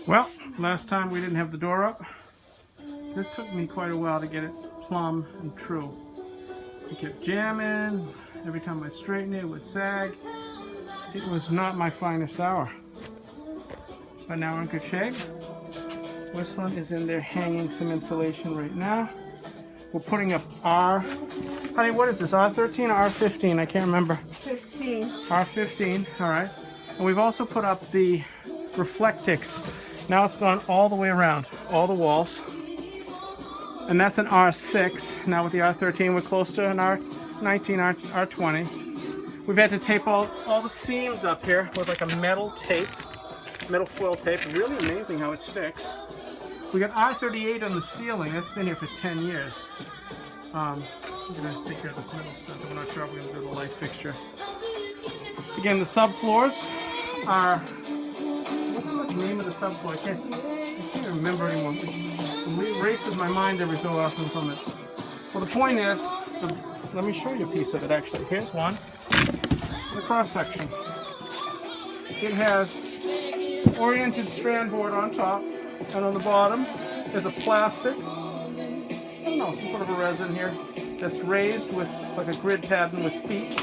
Well, last time we didn't have the door up. This took me quite a while to get it plumb and true. It kept jamming. Every time I straightened it, it would sag. It was not my finest hour. But now we're in good shape. Whistling is in there hanging some insulation right now. We're putting up honey, what is this, R13 or R15? I can't remember. 15. R15, all right. And we've also put up the Reflectix. Now it's gone all the way around, all the walls. And that's an R6. Now with the R13, we're close to an R19, R20. We've had to tape all the seams up here with like a metal foil tape. Really amazing how it sticks. We got R38 on the ceiling. That's been here for 10 years. I'm gonna take care of this middle stuff. I'm not sure if we're gonna do the light fixture. Again, the subfloors are, what's the name of the subfloor? I can't remember anymore. It erases my mind every so often from it. Well, the point is, let me show you a piece of it actually. Here's one. It's a cross section. It has oriented strand board on top, and on the bottom is a plastic, I don't know, some sort of a resin here, that's raised with like a grid pattern with feet.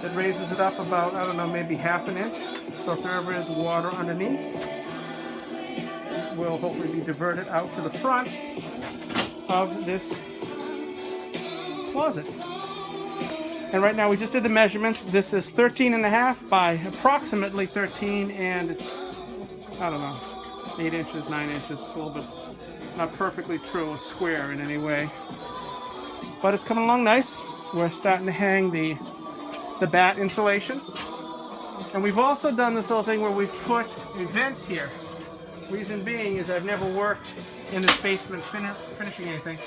That raises it up about, I don't know, maybe half an inch. So if there ever is water underneath, it will hopefully be diverted out to the front of this closet. And right now we just did the measurements. This is 13.5 by approximately 13 and, I don't know, 8 inches, 9 inches. It's a little bit, not perfectly true, a square in any way. But it's coming along nice. We're starting to hang the bat insulation. And we've also done this little thing where we've put a vent here. Reason being is I've never worked in this basement finishing anything.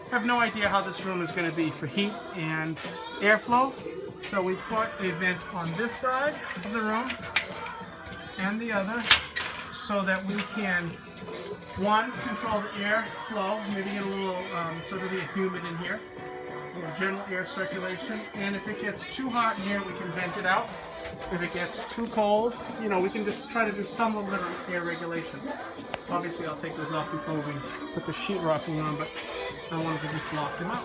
I have no idea how this room is going to be for heat and airflow. So we put a vent on this side of the room and the other so that we can, one, control the airflow, maybe get a little, so it doesn't get humid in here. General air circulation, and if it gets too hot in here, we can vent it out. If it gets too cold, you know, we can just try to do some little bit of air regulation. Obviously, I'll take those off before we put the sheetrocking on, but I wanted to just block them out.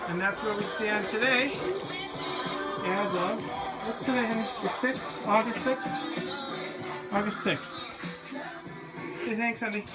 And that's where we stand today, as of, what's today, honey? The 6th? August 6th? August 6th. Hey, thanks, honey.